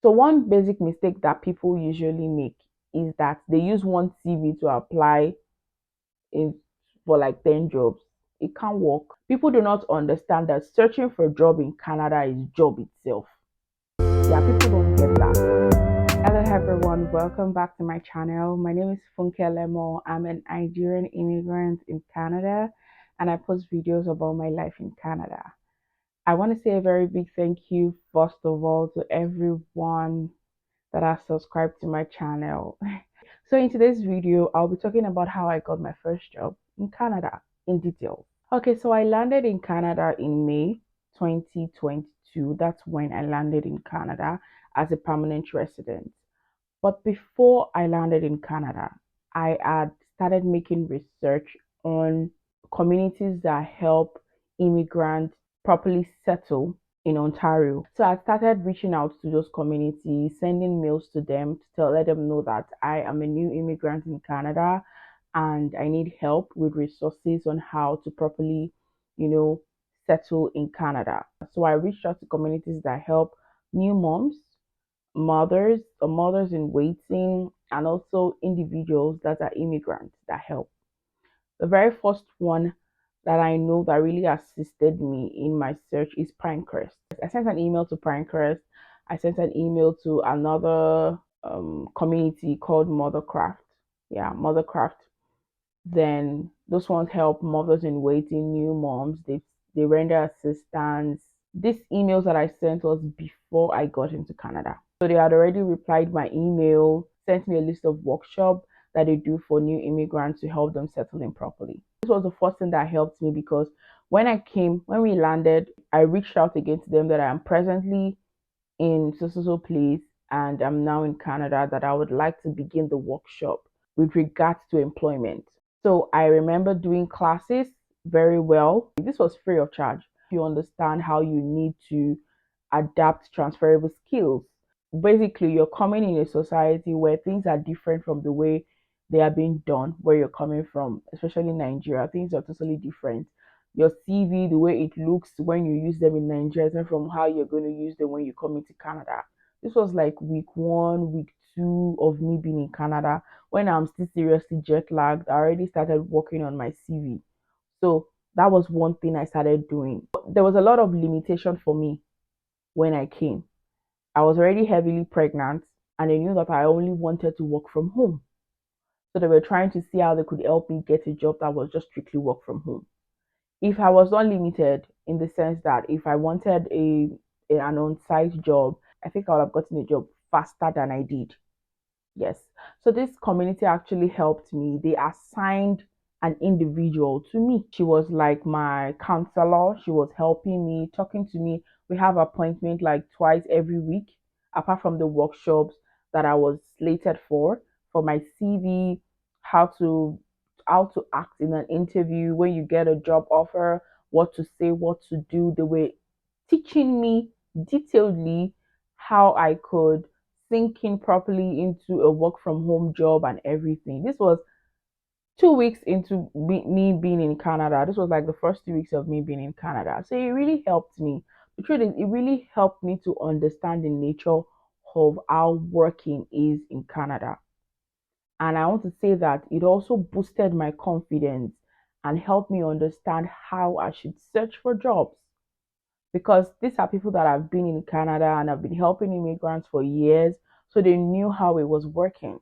So one basic mistake that people usually make is that they use one CV to apply in for like 10 jobs. It can't work. People do not understand that searching for a job in Canada is job itself. Yeah, people don't get that. Hello everyone, welcome back to my channel. My name is Funke Lemo. I'm an Nigerian immigrant in Canada and I post videos about my life in Canada. I want to say a very big thank you first of all to everyone that has subscribed to my channel. So in today's video, I'll be talking about how I got my first job in Canada in detail. Okay, so I landed in Canada in May 2022. That's when I landed in Canada as a permanent resident. But before I landed in Canada, I had started making research on communities that help immigrants properly settle in Ontario. So I started reaching out to those communities, sending mails to them to let them know that I am a new immigrant in Canada and I need help with resources on how to properly, settle in Canada. So I reached out to communities that help new moms, mothers or mothers in waiting, and also individuals that are immigrants that help. The very first one that I know that really assisted me in my search is Pinecrest. I sent an email to Pinecrest. I sent an email to another community called Mothercraft. Yeah, Mothercraft. Then those ones help mothers in waiting, new moms. They render assistance. These emails that I sent was before I got into Canada. So they had already replied my email, sent me a list of workshops that they do for new immigrants to help them settle in properly. This was the first thing that helped me because when we landed, I reached out again to them that I am presently in so place and I'm now in Canada, that I would like to begin the workshop with regards to employment. So I remember doing classes very well. This was free of charge. You understand how you need to adapt transferable skills. Basically, you're coming in a society where things are different from the way they are being done, where you're coming from, especially in Nigeria. Things are totally different. Your CV, the way it looks when you use them in Nigeria, is different from how you're going to use them when you come into Canada. This was like week 1, week 2 of me being in Canada. When I'm still seriously jet lagged, I already started working on my CV. So that was one thing I started doing. There was a lot of limitation for me when I came. I was already heavily pregnant and they knew that I only wanted to work from home. So they were trying to see how they could help me get a job that was just strictly work from home. If I was not limited in the sense that if I wanted an on-site job, I think I would have gotten a job faster than I did. Yes. So this community actually helped me. They assigned an individual to me. She was like my counselor. She was helping me, talking to me. We have appointment like twice every week, apart from the workshops that I was slated for my CV, how to how to act in an interview, when you get a job offer, what to say, what to do. They were teaching me detailedly how I could sink in properly into a work from home job and everything. This was 2 weeks into me being in Canada. This was like the first 2 weeks of me being in Canada. So it really helped me. The truth is, it really helped me to understand the nature of how working is in Canada. And I want to say that it also boosted my confidence and helped me understand how I should search for jobs, because these are people that have been in Canada and have been helping immigrants for years, so they knew how it was working.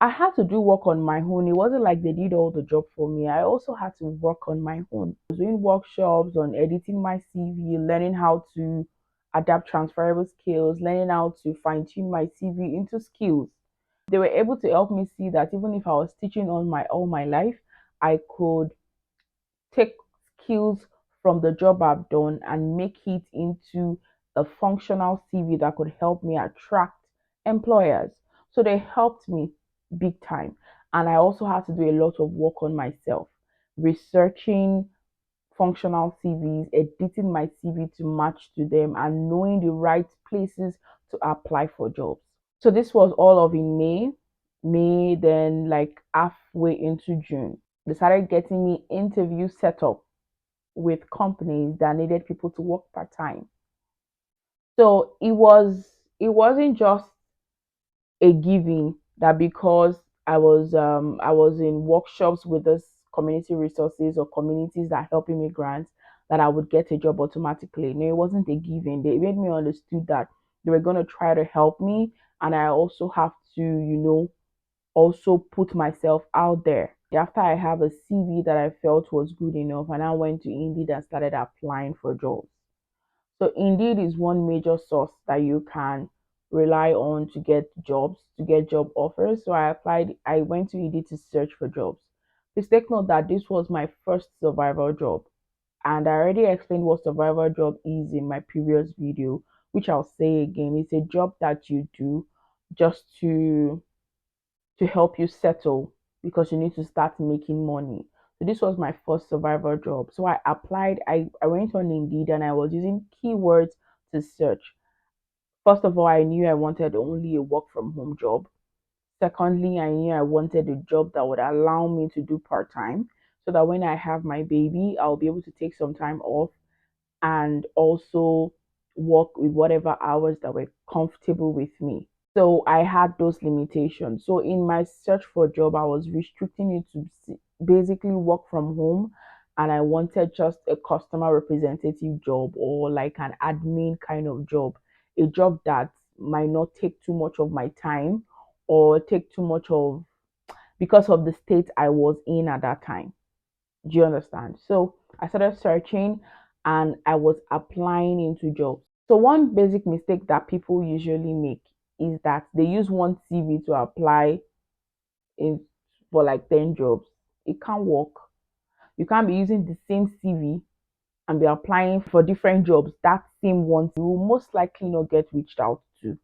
I had to do work on my own. It wasn't like they did all the job for me. I also had to work on my own. I was doing workshops on editing my CV, learning how to adapt transferable skills, learning how to fine tune my CV into skills. They were able to help me see that even if I was teaching all my life, I could take skills from the job I've done and make it into a functional CV that could help me attract employers. So they helped me big time. And I also had to do a lot of work on myself, researching functional CVs, editing my CV to match to them, and knowing the right places to apply for jobs. So this was all of in May, then like halfway into June. They started getting me interviews set up with companies that needed people to work part time. So it was it wasn't just a giving that because I was in workshops with this community resources or communities that help immigrants that I would get a job automatically. No, it wasn't a giving. They made me understood that they were gonna try to help me, and I also have to, also put myself out there. After I have a CV that I felt was good enough, and I went to Indeed and started applying for jobs. So Indeed is one major source that you can rely on to get jobs, to get job offers. So I went to Indeed to search for jobs. Please take note that this was my first survival job. And I already explained what survival job is in my previous video, which I'll say again. It's a job that you do just to help you settle because you need to start making money. So this was my first survival job. So I applied, I went on Indeed and I was using keywords to search. First of all, I knew I wanted only a work from home job. Secondly, I knew I wanted a job that would allow me to do part time so that when I have my baby, I'll be able to take some time off and also work with whatever hours that were comfortable with me. So I had those limitations. So in my search for a job, I was restricting it to basically work from home, and I wanted just a customer representative job or like an admin kind of job, a job that might not take too much of my time or take too much of because of the state I was in at that time. Do you understand? So I started searching and I was applying into jobs. So one basic mistake that people usually make is that they use one CV to apply in for like 10 jobs. It can't work. You can't be using the same CV and be applying for different jobs. That same one you will most likely not get reached out to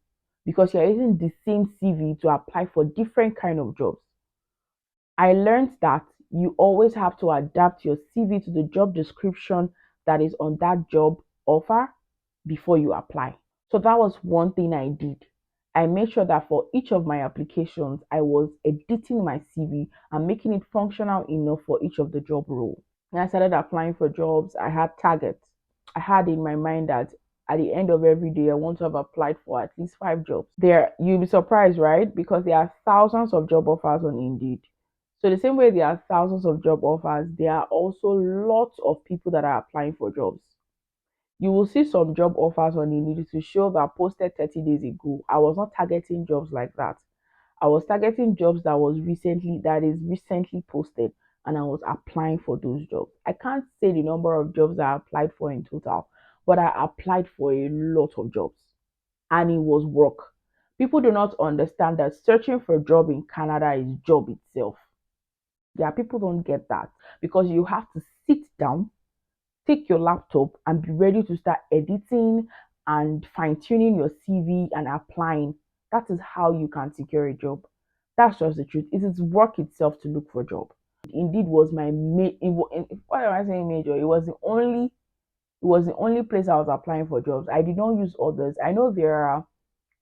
because you're using the same CV to apply for different kind of jobs. I learned that you always have to adapt your CV to the job description that is on that job offer before you apply. So that was one thing I did. I made sure that for each of my applications, I was editing my CV and making it functional enough for each of the job roles. When I started applying for jobs, I had targets. I had in my mind that at the end of every day, I want to have applied for at least 5 jobs. There, you'll be surprised, right? Because there are thousands of job offers on Indeed. So the same way there are thousands of job offers, there are also lots of people that are applying for jobs. You will see some job offers on Indeed to show that posted 30 days ago. I was not targeting jobs like that. I was targeting jobs that is recently posted, and I was applying for those jobs. I can't say the number of jobs I applied for in total, but I applied for a lot of jobs and it was work. People do not understand that searching for a job in Canada is job itself. Yeah, people don't get that because you have to sit down, take your laptop, and be ready to start editing and fine tuning your CV and applying. That is how you can secure a job. That's just the truth. It is work itself to look for a job. Indeed, was my why am I saying major? It was the only place I was applying for jobs. I did not use others. I know there are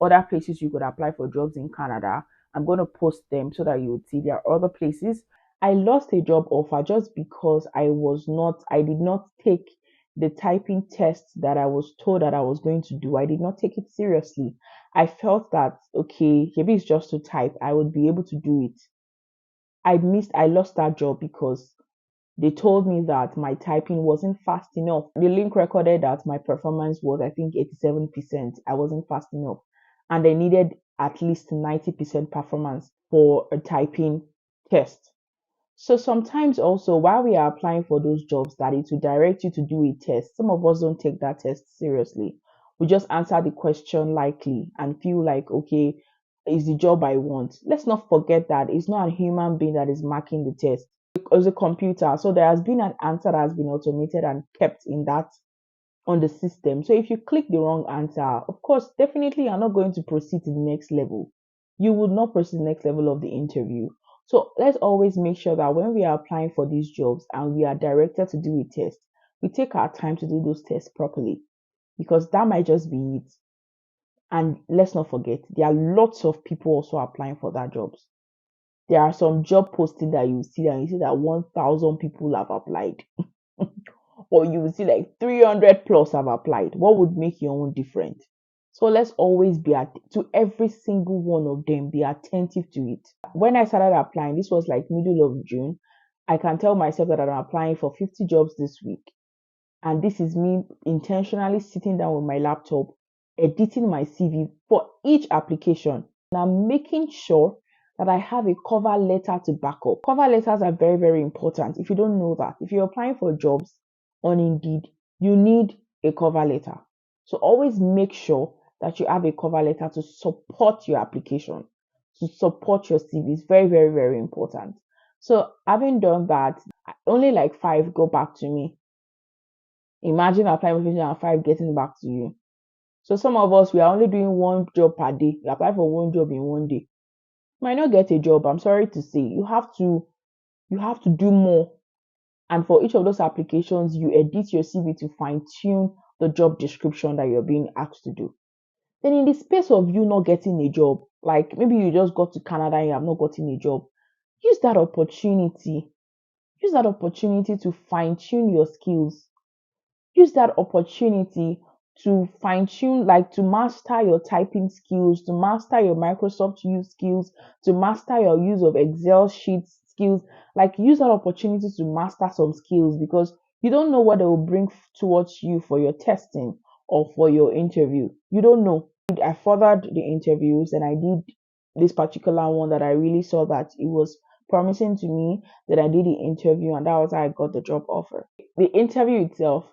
other places you could apply for jobs in Canada. I'm going to post them so that you would see there are other places. I lost a job offer just because I did not take the typing test that I was told that I was going to do. I did not take it seriously. I felt that, okay, maybe it's just to type, I would be able to do it. I lost that job because they told me that my typing wasn't fast enough. The link recorded that my performance was, I think, 87%. I wasn't fast enough. And they needed at least 90% performance for a typing test. So sometimes also while we are applying for those jobs that it will direct you to do a test, some of us don't take that test seriously. We just answer the question likely and feel like, okay, is the job I want. Let's not forget that it's not a human being that is marking the test. It's a computer. So there has been an answer that has been automated and kept in that on the system. So if you click the wrong answer, of course, definitely you're not going to proceed to the next level. You would not proceed to the next level of the interview. So let's always make sure that when we are applying for these jobs and we are directed to do a test, we take our time to do those tests properly because that might just be it. And let's not forget, there are lots of people also applying for that jobs. There are some job posting that you see and you see that 1,000 people have applied. Or you will see like 300 plus have applied. What would make your own different? So let's always be to every single one of them, be attentive to it. When I started applying, this was like middle of June. I can tell myself that I'm applying for 50 jobs this week. And this is me intentionally sitting down with my laptop, editing my CV for each application. And I'm making sure that I have a cover letter to back up. Cover letters are very, very important. If you don't know that, if you're applying for jobs on Indeed, you need a cover letter. So always make sure that you have a cover letter to support your application, to support your CV. It's very, very, very important. So having done that, only like 5 go back to me. Imagine applying for 50 and 5 getting back to you. So some of us, we are only doing one job per day. You apply for one job in one day. You might not get a job. I'm sorry to say. You have to do more. And for each of those applications, you edit your CV to fine-tune the job description that you're being asked to do. Then in the space of you not getting a job, like maybe you just got to Canada and you have not gotten a job, use that opportunity. Use that opportunity to fine-tune your skills. Use that opportunity to fine tune, like to master your typing skills, to master your Microsoft use skills, to master your use of Excel sheets skills. Like use that opportunity to master some skills, because you don't know what they will bring towards you for your testing or for your interview. You don't know. I furthered the interviews and I did this particular one that I really saw that it was promising to me. That I did the interview and that was how I got the job offer. The interview itself,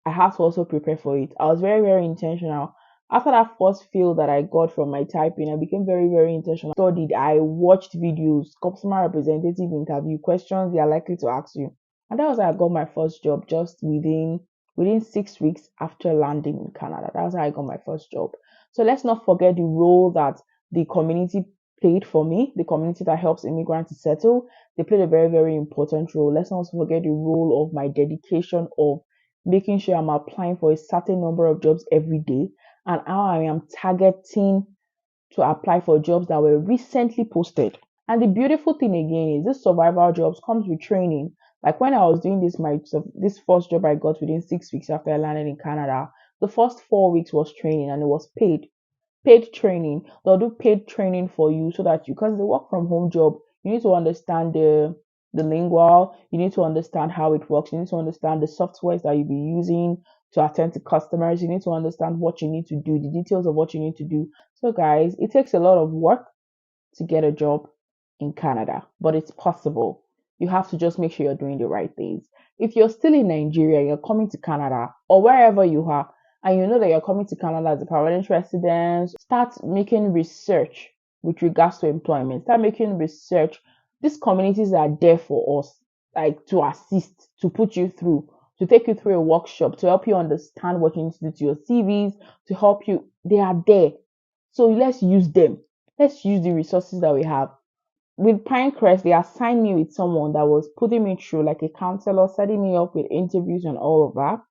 I had to also prepare for it. I was very, very intentional. After that first feel that I got from my typing, I became very, very intentional. Studied, I watched videos, customer representative interview, questions they are likely to ask you. And that was how I got my first job, just within 6 weeks after landing in Canada. That was how I got my first job. So let's not forget the role that the community played for me, the community that helps immigrants to settle. They played a very, very important role. Let's not forget the role of my dedication of making sure I'm applying for a certain number of jobs every day, and how I am targeting to apply for jobs that were recently posted. And the beautiful thing again is this survival jobs comes with training. Like when I was doing this first job I got within 6 weeks after I landed in Canada, the first 4 weeks was training and it was paid training. They'll do paid training for you so that you, because the work from home job, you need to understand the lingual, you need to understand how it works, you need to understand the softwares that you'll be using to attend to customers, you need to understand what you need to do, the details of what you need to do. So guys, it takes a lot of work to get a job in Canada, but it's possible. You have to just make sure you're doing the right things. If you're still in Nigeria, you're coming to Canada or wherever you are, and you know that you're coming to Canada as a permanent resident, start making research with regards to employment. Start making research. These communities are there for us, like to assist, to put you through, to take you through a workshop, to help you understand what you need to do to your CVs, to help you. They are there. So let's use them. Let's use the resources that we have. With Pinecrest, they assigned me with someone that was putting me through, like a counselor, setting me up with interviews and all of that.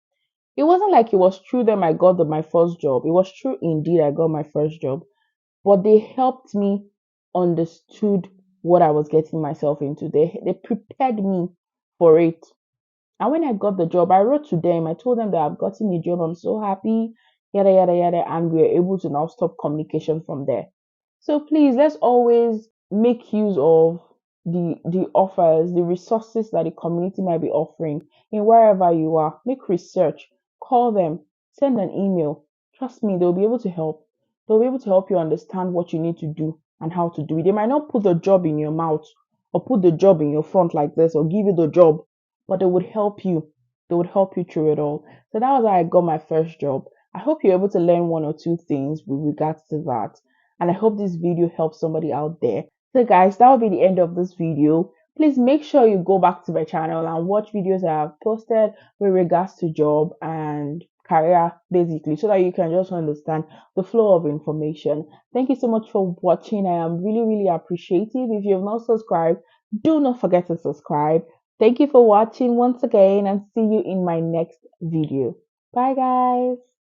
It wasn't like it was through them I got my first job. It was true indeed I got my first job, but they helped me understood what I was getting myself into. They prepared me for it. And when I got the job, I wrote to them. I told them that I've gotten a job. I'm so happy, yada yada yada, and we were able to now stop communication from there. So please, let's always make use of the offers, the resources that the community might be offering in wherever you are. Make research, call them, send an email. Trust me, they'll be able to help. They'll be able to help you understand what you need to do and how to do it. They might not put the job in your mouth or put the job in your front like this or give you the job, but they would help you. They would help you through it all. So that was how I got my first job. I hope you're able to learn one or two things with regards to that. And I hope this video helps somebody out there. So guys, that will be the end of this video. Please make sure you go back to my channel and watch videos I have posted with regards to job and career, basically, so that you can just understand the flow of information. Thank you so much for watching. I am really, really appreciative. If you have not subscribed, do not forget to subscribe. Thank you for watching once again, and see you in my next video. Bye guys.